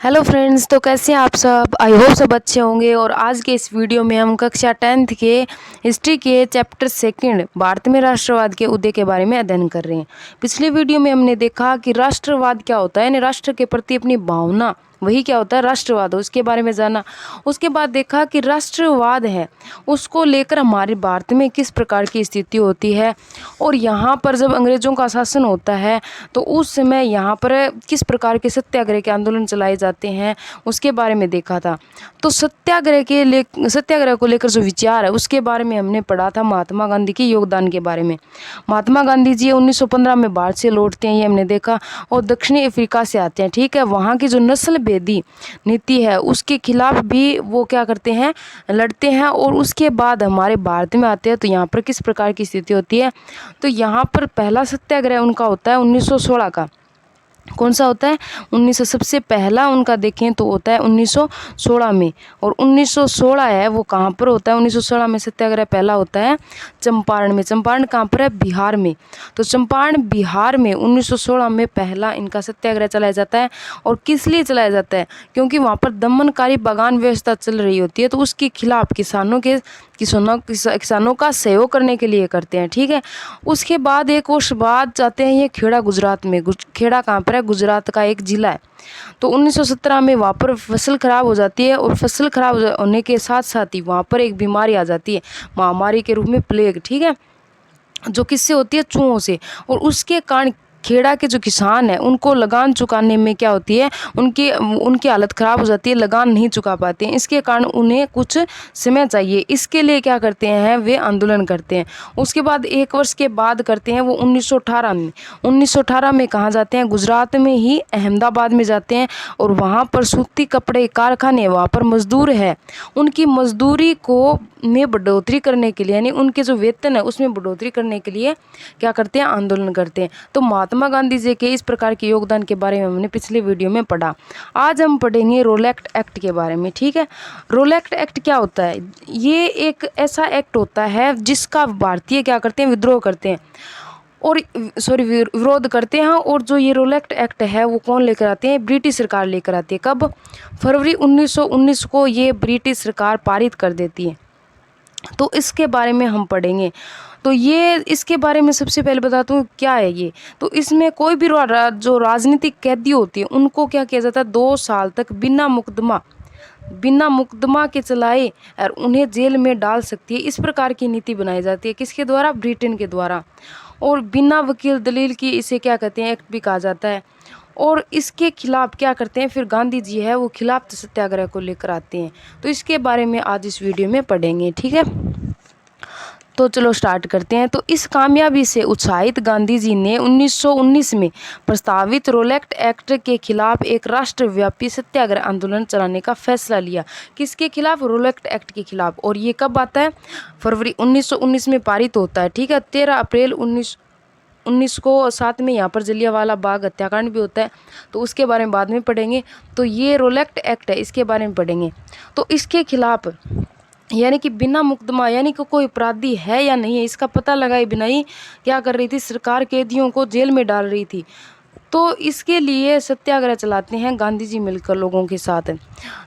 Hello friends, तो कैसे हैं आप सब। आई होप सब अच्छे होंगे। और आज के इस वीडियो में हम कक्षा 10th के हिस्ट्री के चैप्टर 2 भारत में राष्ट्रवाद के उदय के बारे में अध्ययन कर रहे हैं। पिछले वीडियो में हमने देखा कि राष्ट्रवाद क्या होता है, यानी राष्ट्र के प्रति अपनी भावना, वही क्या होता है राष्ट्रवाद, उसके बारे में जाना। उसके बाद देखा कि राष्ट्रवाद है उसको लेकर हमारे भारत में किस प्रकार की स्थिति होती है, और यहाँ पर जब अंग्रेज़ों का शासन होता है तो उस समय यहाँ पर किस प्रकार के सत्याग्रह के आंदोलन चलाए जाते हैं, उसके बारे में देखा था। तो सत्याग्रह को लेकर जो विचार है उसके बारे में हमने पढ़ा था, महात्मा गांधी के योगदान के बारे में। महात्मा गांधी जी 1915 में भारत से लौटते हैं, ये हमने देखा, और दक्षिणी अफ्रीका से आते हैं। ठीक है, वहाँ की जो नस्ल भेदी नीति है उसके खिलाफ भी वो क्या करते हैं, लड़ते हैं। और उसके बाद हमारे भारत में आते हैं तो यहाँ पर किस प्रकार की स्थिति होती है। तो यहाँ पर पहला सत्याग्रह उनका होता है 1916 का। कौन सा होता है? 1900। सबसे पहला उनका देखें तो होता है 1916 में। और 1916 है वो कहाँ पर होता है? 1916 में सत्याग्रह पहला होता है चंपारण में। चंपारण कहाँ पर है? बिहार में। तो चंपारण बिहार में 1916 में पहला इनका सत्याग्रह चलाया जाता है। और किस लिए चलाया जाता है? क्योंकि वहाँ पर दमनकारी बागान व्यवस्था चल रही होती है, तो उसके खिलाफ किसानों का सहयोग करने के लिए करते हैं। ठीक है, उसके बाद एक वर्ष बाद जाते हैं ये खेड़ा, गुजरात में। खेड़ा कहाँ पर है? गुजरात का एक जिला है। तो 1917 में वहाँ पर फसल खराब हो जाती है, और फसल खराब होने के साथ साथ ही वहाँ पर एक बीमारी आ जाती है, महामारी के रूप में प्लेग। ठीक है, जो किससे होती है? चूहों से। और उसके कारण खेड़ा के जो किसान हैं उनको लगान चुकाने में क्या होती है, उनकी हालत ख़राब हो जाती है, लगान नहीं चुका पाते हैं। इसके कारण उन्हें कुछ समय चाहिए, इसके लिए क्या करते हैं, वे आंदोलन करते हैं। उसके बाद एक वर्ष के बाद करते हैं वो 1918 में। 1918 में कहाँ जाते हैं? गुजरात में ही अहमदाबाद में जाते हैं। और वहाँ पर सूती कपड़े कारखाने, वहाँ पर मजदूर है, उनकी मजदूरी को में बढ़ोतरी करने के लिए, यानी उनके जो वेतन है उसमें बढ़ोतरी करने के लिए क्या करते हैं? आंदोलन करते हैं। तो महात्मा गांधी जी के इस प्रकार के योगदान के बारे में हमने पिछले वीडियो में पढ़ा। आज हम पढ़ेंगे रोलेक्ट एक्ट के बारे में। ठीक है, रोलेक्ट एक्ट क्या होता है? ये एक ऐसा एक्ट होता है जिसका भारतीय क्या करते हैं? विद्रोह करते हैं, और विरोध करते हैं। और जो ये रोलेक्ट एक्ट है वो कौन लेकर आते हैं? ब्रिटिश सरकार लेकर आती है। कब? फरवरी 1919 को ये ब्रिटिश सरकार पारित कर देती है। तो इसके बारे में हम पढ़ेंगे। तो ये इसके बारे में सबसे पहले बताता हूँ क्या है ये। तो इसमें कोई भी जो राजनीतिक कैदी होती है उनको क्या किया जाता है? 2 साल तक बिना मुकदमा के चलाए और उन्हें जेल में डाल सकती है, इस प्रकार की नीति बनाई जाती है। किसके द्वारा? ब्रिटेन के द्वारा। और बिना वकील दलील की इसे क्या कहते हैं? एक्ट भी कहा जाता है। और इसके खिलाफ क्या करते हैं? फिर गांधी जी है वो खिलाफ सत्याग्रह को लेकर आते हैं। तो इसके बारे में आज इस वीडियो में पढ़ेंगे। ठीक है, तो चलो स्टार्ट करते हैं। तो इस कामयाबी से उत्साहित गांधी जी ने 1919 में प्रस्तावित रोलेक्ट एक्ट के खिलाफ एक राष्ट्रव्यापी सत्याग्रह आंदोलन चलाने का फैसला लिया। किसके खिलाफ? रोलेक्ट एक्ट के खिलाफ। और ये कब आता है? फरवरी 1919 में पारित होता है। ठीक है, 13 अप्रैल 1919 को। साथ में यहाँ पर जलियांवाला बाग हत्याकांड भी होता है, तो उसके बारे में बाद में पढ़ेंगे। तो ये रोलेक्ट एक्ट है, इसके बारे में पढ़ेंगे। तो इसके खिलाफ यानी कि बिना मुकदमा, यानी कि कोई अपराधी है या नहीं है इसका पता लगाए बिना ही क्या कर रही थी? सरकार कैदियों को जेल में डाल रही थी। तो इसके लिए सत्याग्रह चलाते हैं गांधी जी मिलकर लोगों के साथ।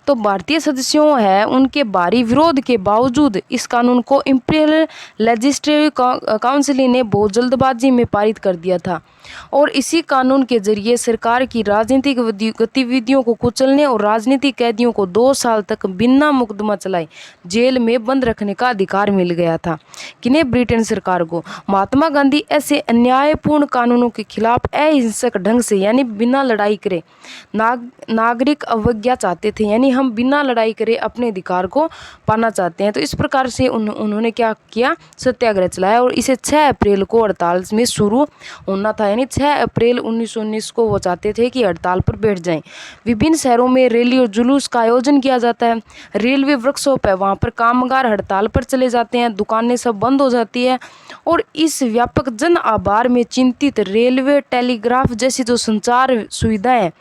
तो भारतीय सदस्यों है उनके भारी विरोध के बावजूद इस कानून को इंपीरियल लेजिस्लेटिव काउंसिल ने बहुत जल्दबाजी में पारित कर दिया था। और इसी कानून के जरिए सरकार की राजनीतिक गतिविधियों को कुचलने और राजनीतिक कैदियों को 2 साल तक बिना मुकदमा चलाए जेल में बंद रखने का अधिकार मिल गया था। किन्हें? ब्रिटेन सरकार को। महात्मा गांधी ऐसे अन्यायपूर्ण कानूनों के खिलाफ अहिंसक ढंग से, यानी बिना लड़ाई करे, नागरिक अवज्ञा चाहते थे, यानी हम बिना लड़ाई करे अपने अधिकार को पाना चाहते हैं। तो इस प्रकार से उन्होंने क्या किया? सत्याग्रह चलाया। और इसे 6 अप्रैल को हड़ताल में शुरू होना था, यानी 6 अप्रैल 1919 को वो चाहते थे कि हड़ताल पर बैठ जाएं। विभिन्न शहरों में रैली और जुलूस का आयोजन किया जाता है। रेलवे वर्कशॉप है, वहाँ पर कामगार हड़ताल पर चले जाते हैं, दुकानें सब बंद हो जाती है। और इस व्यापक जन आभार में चिंतित रेलवे, टेलीग्राफ जैसी जो संचार सुविधाएं हैं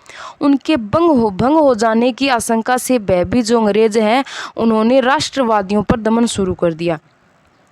उनके भंग हो जाने की आशंका से भयभीत जो अंग्रेज हैं उन्होंने राष्ट्रवादियों पर दमन शुरू कर दिया।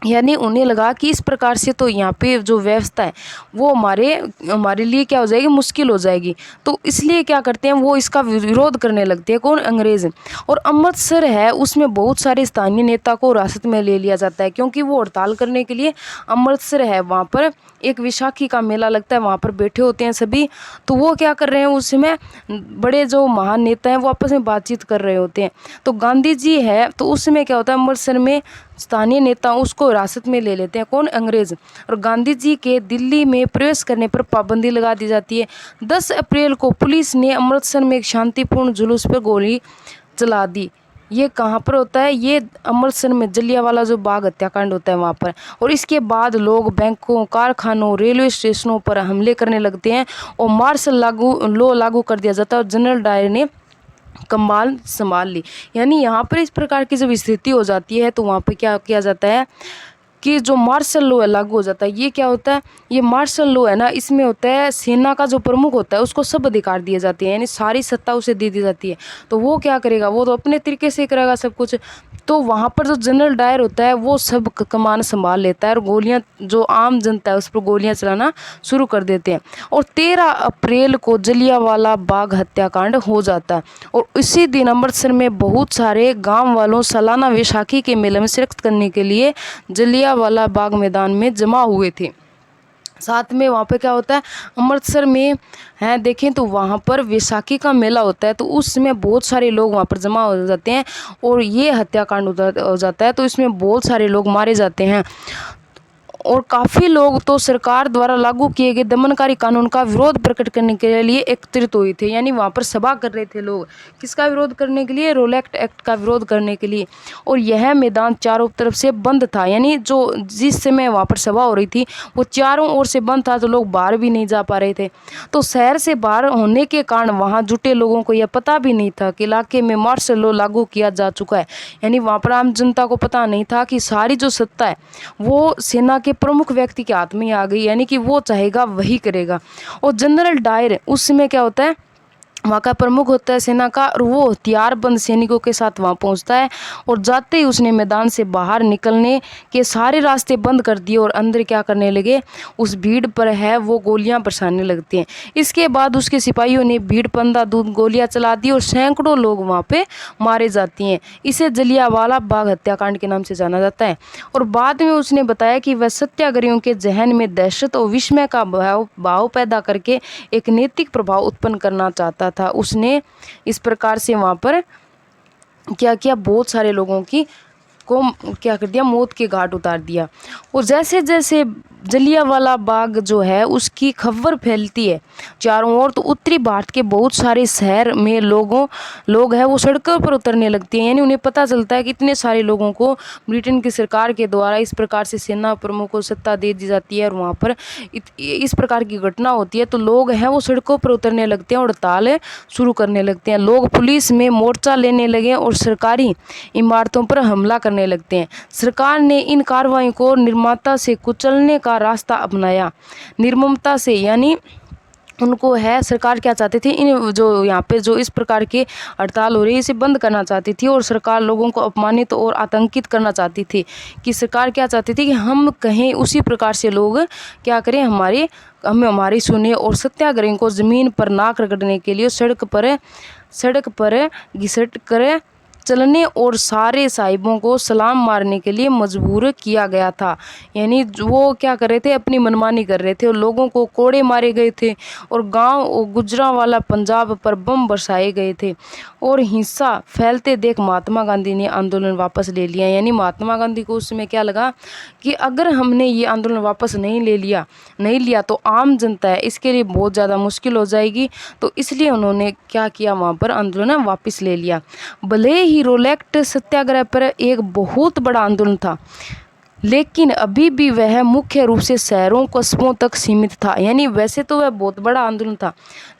यानी उन्हें लगा कि इस प्रकार से तो यहाँ पे जो व्यवस्था है वो हमारे लिए क्या हो जाएगी, मुश्किल हो जाएगी। तो इसलिए क्या करते हैं, वो इसका विरोध करने लगते हैं। कौन? अंग्रेज़। और अमृतसर है उसमें बहुत सारे स्थानीय नेता को हिरासत में ले लिया जाता है, क्योंकि वो हड़ताल करने के लिए अमृतसर है, वहाँ पर एक विशाखी का मेला लगता है, वहाँ पर बैठे होते हैं सभी। तो वो क्या कर रहे हैं, उसमें बड़े जो महान नेता हैं वो आपस में बातचीत कर रहे होते हैं। तो गांधी जी है, तो उसमें क्या होता है, अमृतसर में स्थानीय नेता उसको हिरासत में ले लेते हैं। कौन? अंग्रेज़। और गांधी जी के दिल्ली में प्रवेश करने पर पाबंदी लगा दी जाती है। 10 अप्रैल को पुलिस ने अमृतसर में एक शांतिपूर्ण जुलूस पर गोली चला दी। ये कहाँ पर होता है? ये अमृतसर में जलियांवाला जो बाग हत्याकांड होता है वहाँ पर। और इसके बाद लोग बैंकों, कारखानों, रेलवे स्टेशनों पर हमले करने लगते हैं और मार्शल लॉ लागू कर दिया जाता है और जनरल डायर ने कमान संभाल ली। यानी यहाँ पर इस प्रकार की जब स्थिति हो जाती है तो वहाँ पे क्या किया जाता है कि जो मार्शल लॉ है लागू हो जाता है। ये क्या होता है? ये मार्शल लॉ है ना, इसमें होता है सेना का जो प्रमुख होता है उसको सब अधिकार दिए जाते हैं, यानी सारी सत्ता उसे दे दी जाती है। तो वो क्या करेगा, वो तो अपने तरीके से करेगा सब कुछ। तो वहाँ पर जो जनरल डायर होता है वो सब कमान संभाल लेता है और गोलियाँ, जो आम जनता है उस पर गोलियाँ चलाना शुरू कर देते हैं। और 13 अप्रैल को जलियांवाला बाग हत्याकांड हो जाता है। और इसी दिन अमृतसर में बहुत सारे गांव वालों सालाना वैशाखी के मेले में शिरकत करने के लिए जलियांवाला बाग मैदान में जमा हुए थे। साथ में वहाँ पे क्या होता है, अमृतसर में है देखें तो वहाँ पर वैसाखी का मेला होता है, तो उसमें बहुत सारे लोग वहाँ पर जमा हो जाते हैं और ये हत्याकांड हो जाता है। तो इसमें बहुत सारे लोग मारे जाते हैं और काफ़ी लोग तो सरकार द्वारा लागू किए गए दमनकारी कानून का विरोध प्रकट करने के लिए एकत्रित हुए थे। यानी वहाँ पर सभा कर रहे थे लोग, किसका विरोध करने के लिए? रोलेक्ट एक्ट का विरोध करने के लिए। और यह मैदान चारों तरफ से बंद था, यानी जो जिस समय वहाँ पर सभा हो रही थी वो चारों ओर से बंद था, तो लोग बाहर भी नहीं जा पा रहे थे। तो शहर से बाहर होने के कारण वहाँ जुटे लोगों को यह पता भी नहीं था कि इलाके में मार्शल लॉ लागू किया जा चुका है। यानी वहाँ पर आम जनता को पता नहीं था कि सारी जो सत्ता है वो सेना के प्रमुख व्यक्ति के हाथ में आ गई, यानी कि वो चाहेगा वही करेगा। और जनरल डायर उस समय क्या होता है, वहाँ का प्रमुख होता है सेना का, और वो हथियारबंद सैनिकों के साथ वहाँ पहुँचता है और जाते ही उसने मैदान से बाहर निकलने के सारे रास्ते बंद कर दिए और अंदर क्या करने लगे, उस भीड़ पर है वो गोलियां बरसाने लगते हैं। इसके बाद उसके सिपाहियों ने भीड़ पर अंधाधुंध गोलियां चला दी और सैकड़ों लोग वहाँ पे मारे जाते हैं। इसे जलियांवाला बाग हत्याकांड के नाम से जाना जाता है। और बाद में उसने बताया कि वह सत्याग्रहियों के जहन में दहशत और विस्मय का भाव पैदा करके एक नैतिक प्रभाव उत्पन्न करना चाहता था। उसने इस प्रकार से वहाँ पर क्या किया, बहुत सारे लोगों की को क्या कर दिया, मौत के घाट उतार दिया। और जैसे जैसे जलियांवाला बाग जो है उसकी खबर फैलती है चारों ओर, तो उत्तरी भारत के बहुत सारे शहर में लोग हैं वो सड़कों पर उतरने लगते हैं। यानी उन्हें पता चलता है कि इतने सारे लोगों को ब्रिटेन की सरकार के द्वारा इस प्रकार से सेना प्रमुख को सत्ता दे दी जाती है और वहाँ पर इस प्रकार की घटना होती है। तो लोग हैं वो सड़कों पर उतरने लगते हैं और हड़ताल शुरू करने लगते हैं। लोग पुलिस में मोर्चा लेने लगे और सरकारी इमारतों पर हमला करने लगते हैं। सरकार ने इन कार्रवाई को निर्ममता से कुचलने का रास्ता अपनाया। निर्ममता से यानी उनको है, सरकार क्या चाहती थी, इन जो यहाँ पे जो इस प्रकार की हड़ताल हो रही है इसे बंद करना चाहती थी। और सरकार लोगों को अपमानित और आतंकित करना चाहती थी कि सरकार क्या चाहती थी कि हम कहें उसी प्रकार से लोग क्या करें, हमारी सुने। और सत्याग्रह को ज़मीन पर नाक रगड़ने के लिए सड़क पर घिसट कर चलने और सारे साहिबों को सलाम मारने के लिए मजबूर किया गया था। यानी वो क्या कर रहे थे, अपनी मनमानी कर रहे थे और लोगों को कोड़े मारे गए थे और गांव और गुजरांवाला पंजाब पर बम बरसाए गए थे। और हिंसा फैलते देख महात्मा गांधी ने आंदोलन वापस ले लिया। यानी महात्मा गांधी को उस समय क्या लगा कि अगर हमने ये आंदोलन वापस नहीं लिया तो आम जनता है इसके लिए बहुत ज़्यादा मुश्किल हो जाएगी। तो इसलिए उन्होंने क्या किया, वहाँ पर आंदोलन वापस ले लिया। भले ही रोलेक्ट सत्याग्रह पर एक बहुत बड़ा आंदोलन था, लेकिन अभी भी वह मुख्य रूप से शहरों कस्बों तक सीमित था। यानी वैसे तो वह बहुत बड़ा आंदोलन था,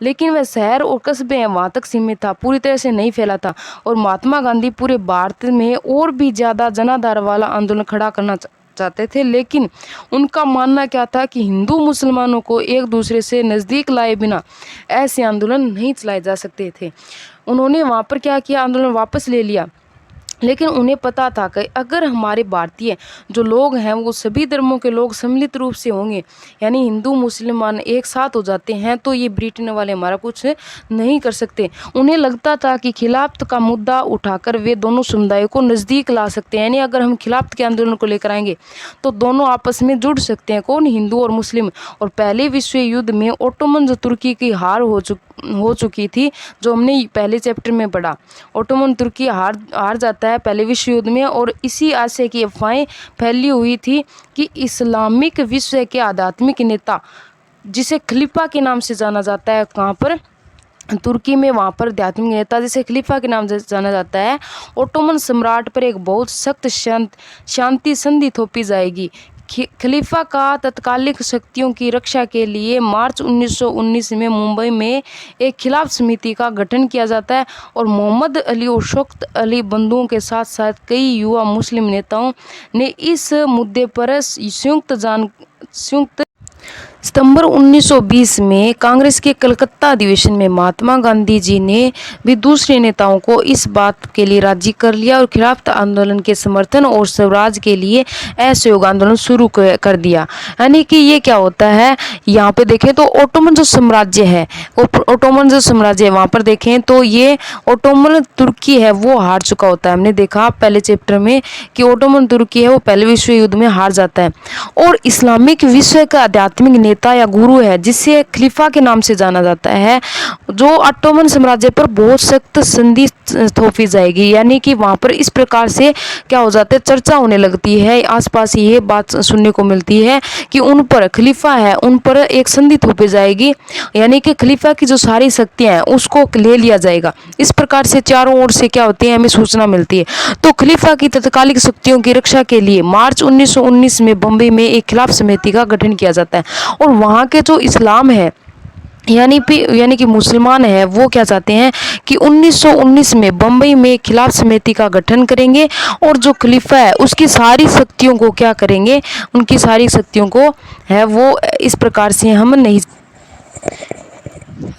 लेकिन वह शहर और कस्बे हैं वहाँ तक सीमित था, पूरी तरह से नहीं फैला था। और महात्मा गांधी पूरे भारत में और भी ज़्यादा जनाधार वाला आंदोलन खड़ा करना चाहते थे, लेकिन उनका मानना क्या था कि हिंदू मुसलमानों को एक दूसरे से नज़दीक लाए बिना ऐसे आंदोलन नहीं चलाए जा सकते थे। उन्होंने वहाँ पर क्या किया, आंदोलन वापस ले लिया। लेकिन उन्हें पता था कि अगर हमारे भारतीय जो लोग हैं वो सभी धर्मों के लोग सम्मिलित रूप से होंगे, यानी हिंदू मुसलमान एक साथ हो जाते हैं, तो ये ब्रिटेन वाले हमारा कुछ नहीं कर सकते। उन्हें लगता था कि खिलाफत का मुद्दा उठाकर वे दोनों समुदायों को नज़दीक ला सकते हैं, यानी अगर हम खिलाफत के आंदोलन को लेकर आएंगे तो दोनों आपस में जुड़ सकते हैं, कौन, हिंदू और मुस्लिम। और पहले विश्व युद्ध में ओटोमन जो तुर्की की हार हो चुकी थी, जो हमने पहले चैप्टर में पढ़ा, ओटोमन तुर्की हार जाता है पहले विश्व युद्ध में, और इसी आशय की अफवाहें फैली हुई थी कि इस्लामिक विश्व के आध्यात्मिक नेता, जिसे खलीफा के नाम से जाना जाता है, कहाँ पर, तुर्की में, वहाँ पर आध्यात्मिक नेता जिसे खलीफा के नाम से जाना जाता है, ओटोमन सम्राट पर एक बहुत सख्त शांति संधि थोपी जाएगी। खलीफा का तत्कालिक शक्तियों की रक्षा के लिए मार्च 1919 में मुंबई में एक खिलाफ समिति का गठन किया जाता है, और मोहम्मद अली और शौकत अली बंधुओं के साथ साथ कई युवा मुस्लिम नेताओं ने इस मुद्दे पर संयुक्त सितंबर 1920 में कांग्रेस के कलकत्ता अधिवेशन में महात्मा गांधी जी ने भी दूसरे नेताओं को इस बात के लिए राजी कर लिया और खिलाफत आंदोलन के समर्थन और स्वराज के लिए असहयोग आंदोलन शुरू कर दिया। यानी कि ये क्या होता है, यहाँ पे देखें तो ओटोमन जो साम्राज्य है, वहाँ पर देखें तो ये ओटोमन तुर्की है वो हार चुका होता है। हमने देखा पहले चैप्टर में कि ओटोमन तुर्की है वो पहले विश्व युद्ध में हार जाता है, और इस्लामिक विश्व का आध्यात्मिक नेता या गुरु है जिसे खलीफा के नाम से जाना जाता है, जो ओटोमन साम्राज्य पर बहुत सख्त संधि थोपी जाएगी। यानी कि वहाँ पर इस प्रकार से क्या हो जाता है, चर्चा होने लगती है, आसपास ये बात सुनने को मिलती है कि उन पर खलीफा है, उन पर एक संधि थोपी जाएगी, यानी कि खलीफा की जो सारी शक्तियाँ हैं उसको ले लिया जाएगा। इस प्रकार से चारों ओर से क्या होती है, हमें सूचना मिलती है। तो खलीफा की तत्कालिक शक्तियों की रक्षा के लिए मार्च 1919 में बम्बई में एक खिलाफ समिति का गठन किया जाता है, और वहाँ के जो इस्लाम है यानी कि मुसलमान है वो क्या चाहते हैं कि 1919 में बम्बई में खिलाफ समिति का गठन करेंगे, और जो खलीफा है उसकी सारी शक्तियों को क्या करेंगे, उनकी सारी शक्तियों को है वो इस प्रकार से हम नहीं,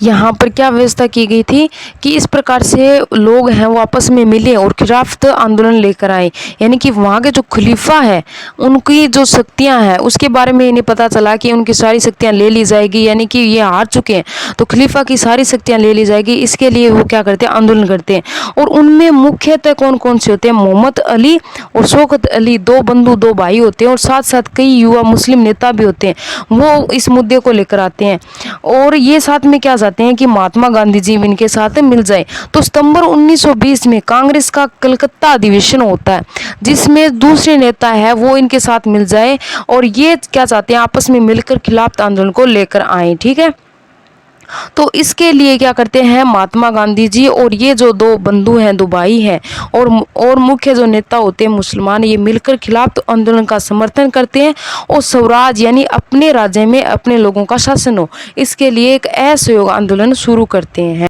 यहाँ पर क्या व्यवस्था की गई थी कि इस प्रकार से लोग हैं वो आपस में मिले और खिलाफत आंदोलन लेकर आए। यानी कि वहाँ के जो खलीफा है उनकी जो शक्तियाँ हैं उसके बारे में इन्हें पता चला कि उनकी सारी शक्तियाँ ले ली जाएगी, यानी कि ये हार चुके हैं तो खलीफा की सारी शक्तियाँ ले ली जाएगी। इसके लिए वो क्या करते हैं, आंदोलन करते हैं, और उनमें मुख्यतः कौन कौन से होते हैं, मोहम्मद अली और शौकत अली, दो बंधु, दो भाई होते हैं, और साथ साथ कई युवा मुस्लिम नेता भी होते हैं, वो इस मुद्दे को लेकर आते हैं, और ये साथ में क्या चाहते हैं कि महात्मा गांधी जी इनके साथ मिल जाए। तो सितंबर 1920 में कांग्रेस का कलकत्ता अधिवेशन होता है जिसमें दूसरे नेता है वो इनके साथ मिल जाए, और ये क्या चाहते हैं, आपस में मिलकर खिलाफत आंदोलन को लेकर आए। ठीक है, तो इसके लिए क्या करते हैं महात्मा गांधी जी और ये जो दो बंधु हैं, दो भाई हैं, और मुख्य जो नेता होते हैं मुसलमान, ये मिलकर खिलाफत आंदोलन का समर्थन करते हैं, और स्वराज यानी अपने राज्य में अपने लोगों का शासन हो, इसके लिए एक असहयोग आंदोलन शुरू करते हैं।